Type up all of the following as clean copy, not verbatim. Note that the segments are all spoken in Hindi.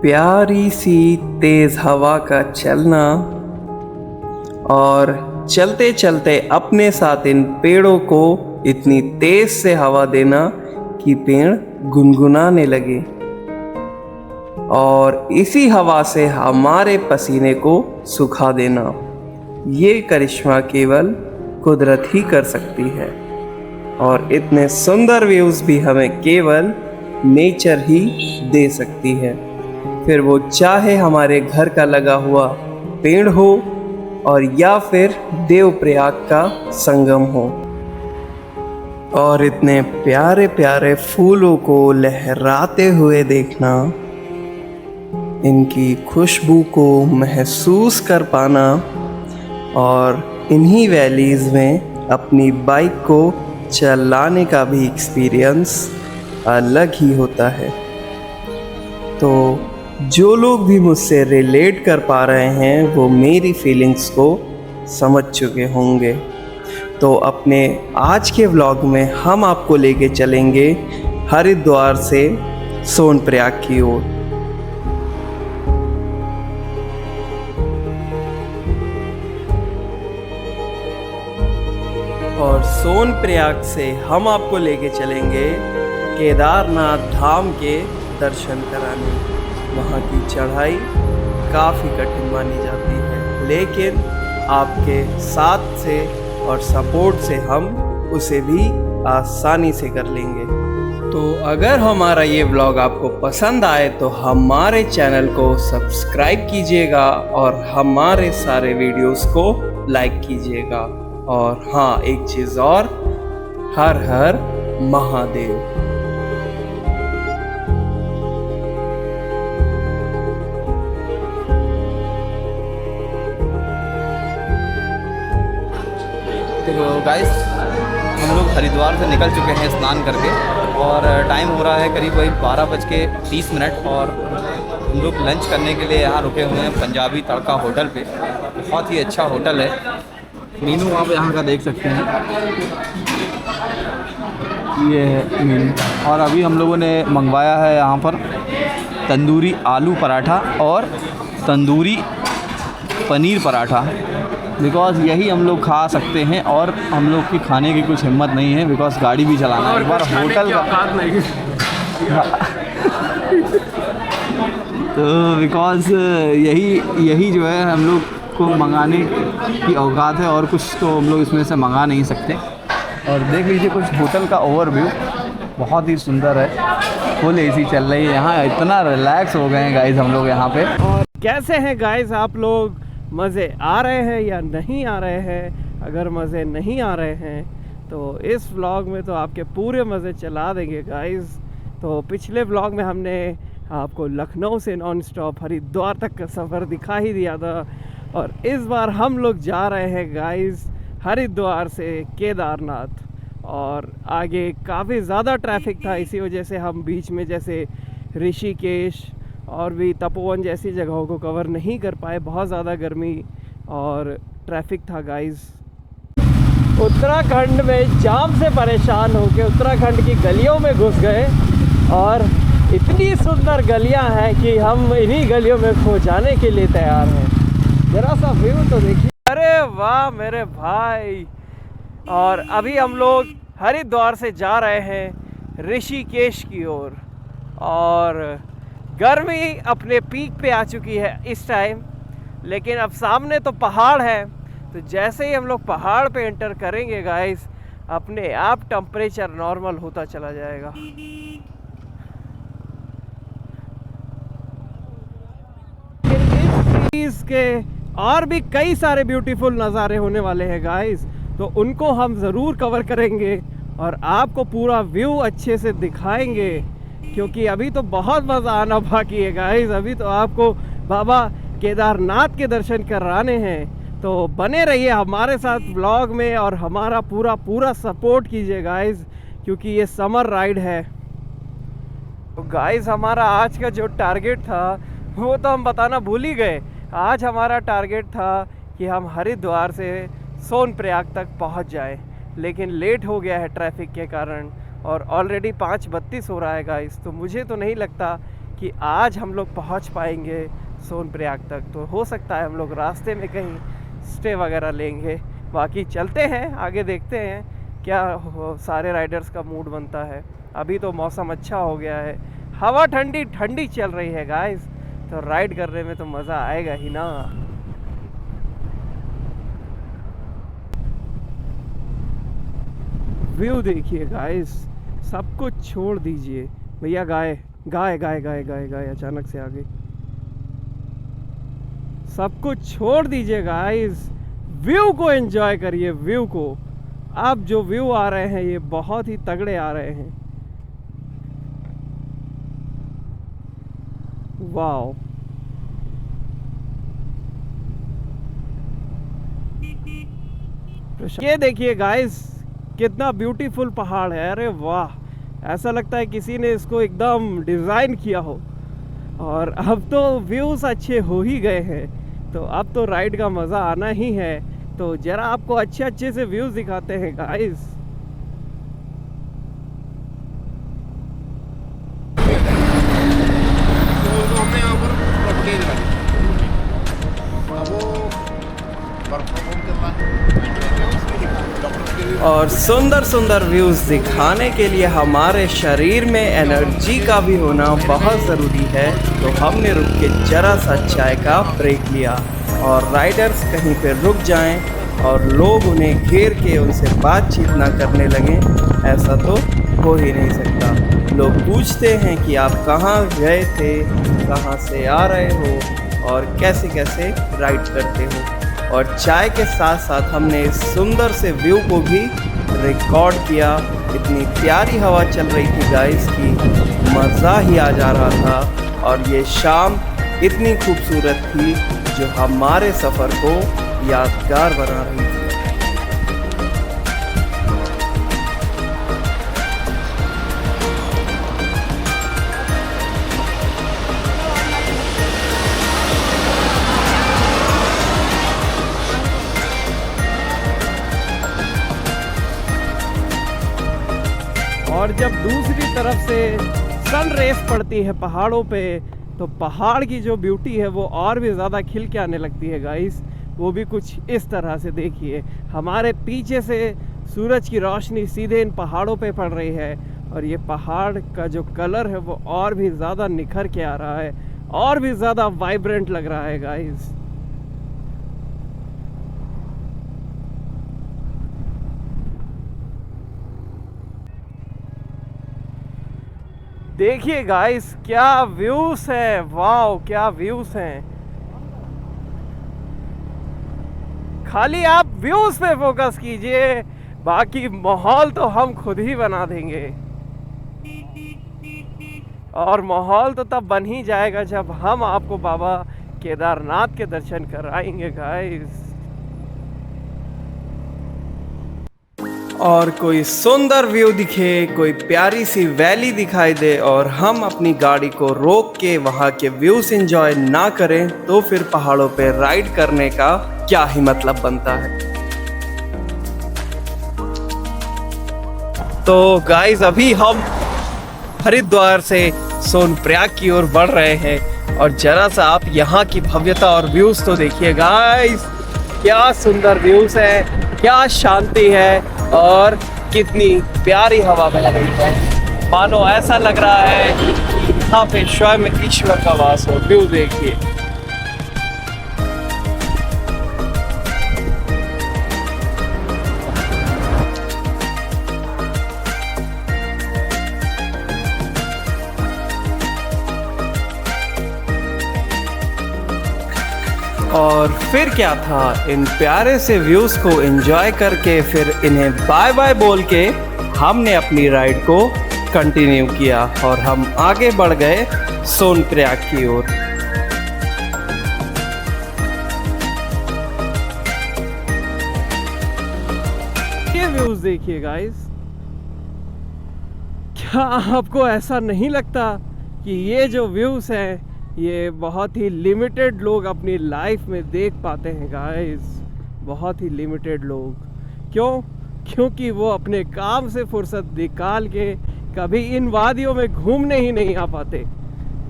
प्यारी सी तेज हवा का चलना और चलते चलते अपने साथ इन पेड़ों को इतनी तेज से हवा देना कि पेड़ गुनगुनाने लगे और इसी हवा से हमारे पसीने को सुखा देना। ये करिश्मा केवल कुदरत ही कर सकती है और इतने सुंदर व्यूज़ भी हमें केवल नेचर ही दे सकती है, फिर वो चाहे हमारे घर का लगा हुआ पेड़ हो और या फिर देवप्रयाग का संगम हो। और इतने प्यारे प्यारे फूलों को लहराते हुए देखना, इनकी खुशबू को महसूस कर पाना और इन्हीं वैलीज़ में अपनी बाइक को चलाने का भी एक्सपीरियंस अलग ही होता है। तो जो लोग भी मुझसे रिलेट कर पा रहे हैं वो मेरी फीलिंग्स को समझ चुके होंगे। तो अपने आज के व्लॉग में हम आपको लेके चलेंगे हरिद्वार से सोनप्रयाग की ओर। और सोनप्रयाग से हम आपको लेके चलेंगे केदारनाथ धाम के दर्शन कराने। वहाँ की चढ़ाई काफ़ी कठिन मानी जाती है, लेकिन आपके साथ से और सपोर्ट से हम उसे भी आसानी से कर लेंगे। तो अगर हमारा ये व्लॉग आपको पसंद आए तो हमारे चैनल को सब्सक्राइब कीजिएगा और हमारे सारे वीडियोस को लाइक कीजिएगा। और हाँ, एक चीज़ और, हर हर महादेव। तो गाइस, हम लोग हरिद्वार से निकल चुके हैं स्नान करके और टाइम हो रहा है करीब वही 12:30 और हम लोग लंच करने के लिए यहाँ रुके हुए हैं पंजाबी तड़का होटल पे। बहुत ही अच्छा होटल है। मेनू आप यहाँ का देख सकते हैं, ये है मेनू। और अभी हम लोगों ने मंगवाया है यहाँ पर तंदूरी आलू पराठा और तंदूरी पनीर पराठा, बिकॉज़ यही हम लोग खा सकते हैं और हम लोग की खाने की कुछ हिम्मत नहीं है, बिकॉज़ गाड़ी भी चलाना है। एक बार होटल का नहीं तो बिकॉज़ यही जो है हम लोग को मंगाने की औकात है और कुछ तो हम लोग इसमें से मंगा नहीं सकते। और देख लीजिए कुछ होटल का ओवरव्यू, बहुत ही सुंदर है। फुल एसी चल रही है यहाँ, इतना रिलैक्स हो गए हैं गाइस हम लोग यहाँ पे। और कैसे हैं गाइस आप लोग, मज़े आ रहे हैं या नहीं आ रहे हैं? अगर मज़े नहीं आ रहे हैं तो इस व्लॉग में तो आपके पूरे मज़े चला देंगे गाइस। तो पिछले व्लॉग में हमने आपको लखनऊ से नॉन स्टॉप हरिद्वार तक का सफ़र दिखा ही दिया था और इस बार हम लोग जा रहे हैं गाइस हरिद्वार से केदारनाथ। और आगे काफ़ी ज़्यादा ट्रैफिक था, इसी वजह से हम बीच में जैसे ऋषिकेश और भी तपोवन जैसी जगहों को कवर नहीं कर पाए। बहुत ज़्यादा गर्मी और ट्रैफिक था गाइस। उत्तराखंड में जाम से परेशान होकर उत्तराखंड की गलियों में घुस गए और इतनी सुंदर गलियां हैं कि हम इन्हीं गलियों में खो जाने के लिए तैयार हैं। ज़रा सा व्यू तो देखिए, अरे वाह मेरे भाई। और अभी हम लोग हरिद्वार से जा रहे हैं ऋषिकेश की ओर और गर्मी अपने पीक पे आ चुकी है इस टाइम, लेकिन अब सामने तो पहाड़ है। तो जैसे ही हम लोग पहाड़ पे एंटर करेंगे गाइस, अपने आप टेम्परेचर नॉर्मल होता चला जाएगा। इस चीज़ के और भी कई सारे ब्यूटीफुल नज़ारे होने वाले हैं गाइस, तो उनको हम ज़रूर कवर करेंगे और आपको पूरा व्यू अच्छे से दिखाएंगे, क्योंकि अभी तो बहुत मज़ा आना बाकी है गाइस। अभी तो आपको बाबा केदारनाथ के दर्शन कराने हैं। तो बने रहिए हमारे साथ व्लॉग में और हमारा पूरा सपोर्ट कीजिए गाइस, क्योंकि ये समर राइड है। तो गाइस, हमारा आज का जो टारगेट था वो तो हम बताना भूल ही गए। आज हमारा टारगेट था कि हम हरिद्वार से सोनप्रयाग तक पहुंच जाएं, लेकिन लेट हो गया है ट्रैफिक के कारण और ऑलरेडी 5:32 हो रहा है गाइस। तो मुझे तो नहीं लगता कि आज हम लोग पहुंच पाएंगे सोनप्रयाग तक। तो हो सकता है हम लोग रास्ते में कहीं स्टे वगैरह लेंगे। बाकी चलते हैं आगे, देखते हैं क्या सारे राइडर्स का मूड बनता है। अभी तो मौसम अच्छा हो गया है, हवा ठंडी ठंडी चल रही है गाइस, तो राइड करने में तो मज़ा आएगा ही ना। व्यू देखिए गाइस, सब कुछ छोड़ दीजिए भैया। गाय गाय गाय गाय गाय गाय अचानक से आ गई। सब कुछ छोड़ दीजिए गाइस, व्यू को एंजॉय करिए। व्यू को, अब जो व्यू आ रहे हैं ये बहुत ही तगड़े आ रहे हैं। वाओ, ये देखिए गाइस कितना ब्यूटीफुल पहाड़ है। अरे वाह, ऐसा लगता है किसी ने इसको एकदम डिज़ाइन किया हो। और अब तो व्यूज़ अच्छे हो ही गए हैं, तो अब तो राइड का मज़ा आना ही है। तो ज़रा आपको अच्छे अच्छे से व्यूज़ दिखाते हैं गाइस। और सुंदर सुंदर व्यूज़ दिखाने के लिए हमारे शरीर में एनर्जी का भी होना बहुत ज़रूरी है। तो हमने रुक के ज़रा सा चाय का ब्रेक लिया, और राइडर्स कहीं पे रुक जाएं और लोग उन्हें घेर के उनसे बातचीत ना करने लगें, ऐसा तो हो ही नहीं सकता। लोग पूछते हैं कि आप कहाँ गए थे, कहाँ से आ रहे हो और कैसे कैसे राइड करते हो। और चाय के साथ साथ हमने इस सुंदर से व्यू को भी रिकॉर्ड किया। इतनी प्यारी हवा चल रही थी गाइस की मज़ा ही आ जा रहा था। और ये शाम इतनी खूबसूरत थी जो हमारे सफ़र को यादगार बना रही थी। और जब दूसरी तरफ से सन रेस पड़ती है पहाड़ों पे, तो पहाड़ की जो ब्यूटी है वो और भी ज़्यादा खिल के आने लगती है गाइस। वो भी कुछ इस तरह से देखिए, हमारे पीछे से सूरज की रोशनी सीधे इन पहाड़ों पे पड़ रही है, और ये पहाड़ का जो कलर है वो और भी ज़्यादा निखर के आ रहा है, और भी ज़्यादा वाइब्रेंट लग रहा है गाइस। देखिए गाइस क्या व्यूज है, वाओ क्या व्यूज हैं। खाली आप व्यूज पे फोकस कीजिए, बाकी माहौल तो हम खुद ही बना देंगे। और माहौल तो तब बन ही जाएगा जब हम आपको बाबा केदारनाथ के दर्शन कराएंगे गाइस। और कोई सुंदर व्यू दिखे, कोई प्यारी सी वैली दिखाई दे और हम अपनी गाड़ी को रोक के वहाँ के व्यूज एंजॉय ना करें, तो फिर पहाड़ों पे राइड करने का क्या ही मतलब बनता है। तो गाइस अभी हम हरिद्वार से सोनप्रयाग की ओर बढ़ रहे हैं, और जरा सा आप यहाँ की भव्यता और व्यूज तो देखिए गाइस, क्या सुंदर व्यूज है, क्या शांति है और कितनी प्यारी हवा बह रही है। मानो ऐसा लग रहा है कि यहाँ पे स्वयं ईश्वर का वास हो। व्यू देखिए। और फिर क्या था, इन प्यारे से व्यूज को एंजॉय करके फिर इन्हें बाय बाय बोल के हमने अपनी राइड को कंटिन्यू किया, और हम आगे बढ़ गए सोनप्रयाग की ओर। ये व्यूज देखिए गाइस, क्या आपको ऐसा नहीं लगता कि ये जो व्यूज हैं ये बहुत ही लिमिटेड लोग अपनी लाइफ में देख पाते हैं गाइस, बहुत ही लिमिटेड लोग। क्यों? क्योंकि वो अपने काम से फुर्सत निकाल के कभी इन वादियों में घूमने ही नहीं आ पाते।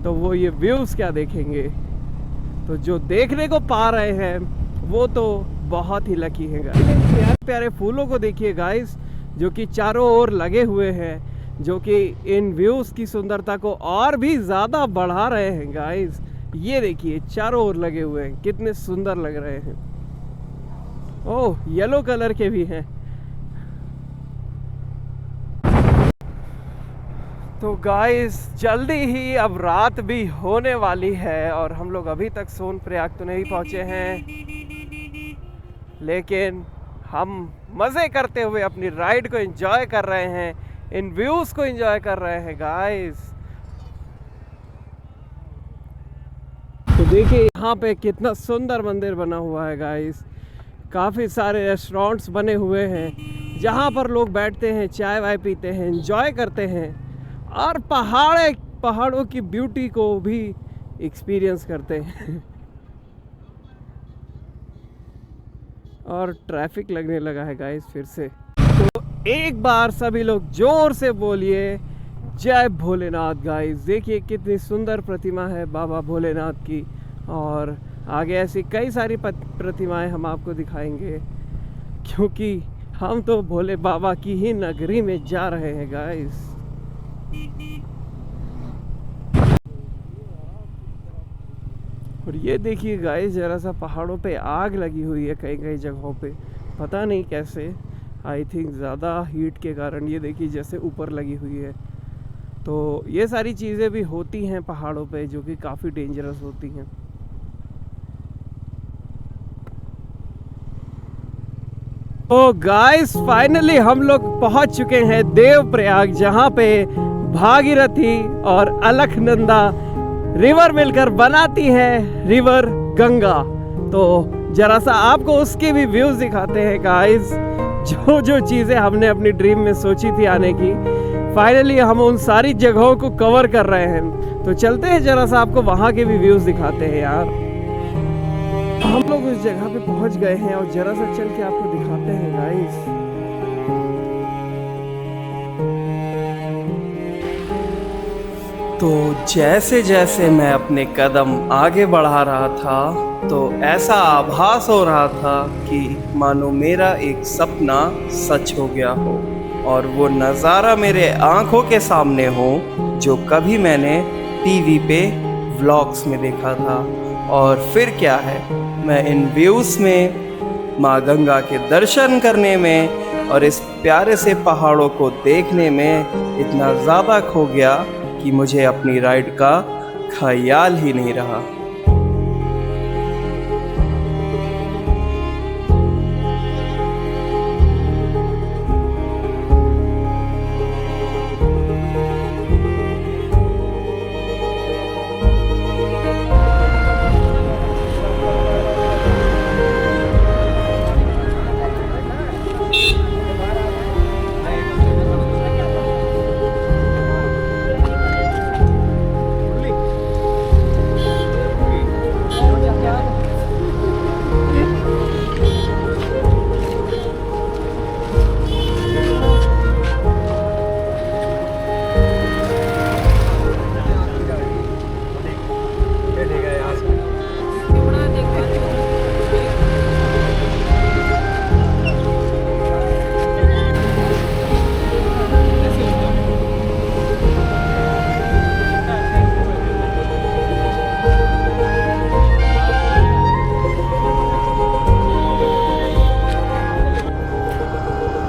तो वो ये व्यूज़ क्या देखेंगे। तो जो देखने को पा रहे हैं वो तो बहुत ही लकी है गाइस। प्यारे प्यारे फूलों को देखिए गाइस, जो कि चारों ओर लगे हुए हैं, जो कि इन व्यूज़ की सुंदरता को और भी ज़्यादा बढ़ा रहे हैं गाइस। ये देखिए चारों ओर लगे हुए हैं, कितने सुंदर लग रहे हैं। ओह, येलो कलर के भी हैं। तो गाइस जल्दी ही अब रात भी होने वाली है और हम लोग अभी तक सोनप्रयाग तो नहीं पहुंचे हैं, लेकिन हम मज़े करते हुए अपनी राइड को एंजॉय कर रहे हैं, इन व्यूज़ को एंजॉय कर रहे हैं गाइस। तो देखिए यहाँ पे कितना सुंदर मंदिर बना हुआ है गाइस। काफ़ी सारे रेस्टोरेंट्स बने हुए हैं जहाँ पर लोग बैठते हैं, चाय वाय पीते हैं, एंजॉय करते हैं और पहाड़ों की ब्यूटी को भी एक्सपीरियंस करते हैं। और ट्रैफिक लगने लगा है गाइस फिर से। तो एक बार सभी लोग जोर से बोलिए जय भोलेनाथ गाइस। देखिए कितनी सुंदर प्रतिमा है बाबा भोलेनाथ की, और आगे ऐसी कई सारी प्रतिमाएं हम आपको दिखाएंगे, क्योंकि हम तो भोले बाबा की ही नगरी में जा रहे हैं गाइस। और ये देखिए गाइस, जरा सा पहाड़ों पे आग लगी हुई है कई कई जगहों पे, पता नहीं कैसे। आई थिंक ज़्यादा हीट के कारण। ये देखिए जैसे ऊपर लगी हुई है। तो ये सारी चीज़ें भी होती हैं पहाड़ों पे, जो कि काफ़ी डेंजरस होती हैं। तो गाइस फाइनली हम लोग पहुंच चुके हैं देवप्रयाग, जहां पे भागीरथी और अलकनंदा रिवर मिलकर बनाती है रिवर गंगा। तो जरा सा आपको उसके भी व्यूज़ दिखाते हैं गाइस। जो चीज़ें हमने अपनी ड्रीम में सोची थी आने की, फाइनली हम उन सारी जगहों को कवर कर रहे हैं। तो चलते हैं, जरा सा आपको वहाँ के भी व्यूज़ दिखाते हैं यार। हम लोग उस जगह पे पहुंच गए हैं और जरा सा चल के आपको दिखाते हैं गाइस। तो जैसे जैसे मैं अपने कदम आगे बढ़ा रहा था, तो ऐसा आभास हो रहा था कि मानो मेरा एक सपना सच हो गया हो और वो नज़ारा मेरे आंखों के सामने हो जो कभी मैंने टीवी पे व्लॉग्स में देखा था। और फिर क्या है, मैं इन व्यूज़ में, माँ गंगा के दर्शन करने में और इस प्यारे से पहाड़ों को देखने में इतना ज़्यादा खो गया कि मुझे अपनी राइड का ख्याल ही नहीं रहा।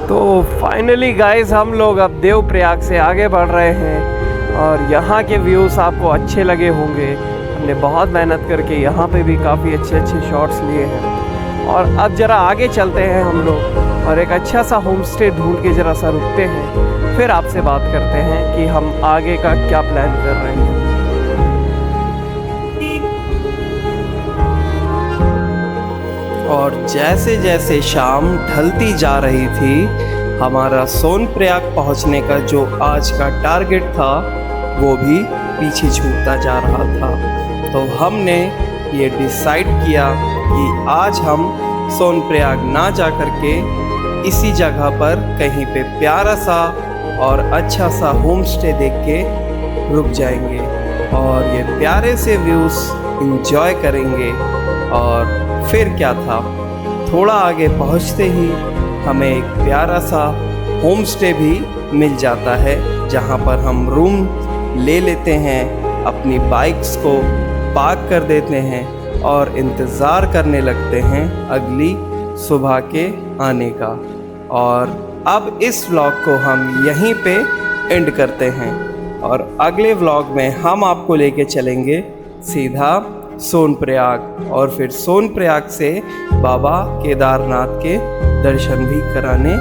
तो फाइनली गाइस हम लोग अब देवप्रयाग से आगे बढ़ रहे हैं और यहाँ के व्यूज़ आपको अच्छे लगे होंगे। हमने बहुत मेहनत करके यहाँ पे भी काफ़ी अच्छे शॉट्स लिए हैं। और अब ज़रा आगे चलते हैं हम लोग और एक अच्छा सा होम स्टे ढूंढ के ज़रा सा रुकते हैं, फिर आपसे बात करते हैं कि हम आगे का क्या प्लान कर रहे हैं। और जैसे जैसे शाम ढलती जा रही थी, हमारा सोनप्रयाग पहुंचने का जो आज का टारगेट था वो भी पीछे छूटता जा रहा था। तो हमने ये डिसाइड किया कि आज हम सोनप्रयाग ना जा कर के इसी जगह पर कहीं पे प्यारा सा और अच्छा सा होम स्टे देख के रुक जाएंगे। और ये प्यारे से व्यूज़ इंजॉय करेंगे। और फिर क्या था, थोड़ा आगे पहुंचते ही हमें एक प्यारा सा होम स्टे भी मिल जाता है, जहां पर हम रूम ले लेते हैं, अपनी बाइक्स को पार्क कर देते हैं और इंतज़ार करने लगते हैं अगली सुबह के आने का। और अब इस व्लॉग को हम यहीं पे एंड करते हैं और अगले व्लॉग में हम आपको लेके चलेंगे सीधा सोनप्रयाग और फिर सोनप्रयाग से बाबा केदारनाथ के दर्शन भी कराने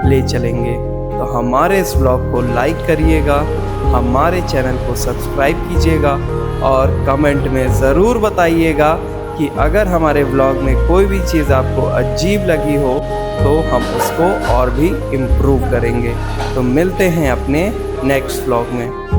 ले चलेंगे। तो हमारे इस व्लॉग को लाइक करिएगा, हमारे चैनल को सब्सक्राइब कीजिएगा और कमेंट में ज़रूर बताइएगा कि अगर हमारे व्लॉग में कोई भी चीज़ आपको अजीब लगी हो तो हम उसको और भी इम्प्रूव करेंगे। तो मिलते हैं अपने नेक्स्ट व्लॉग में।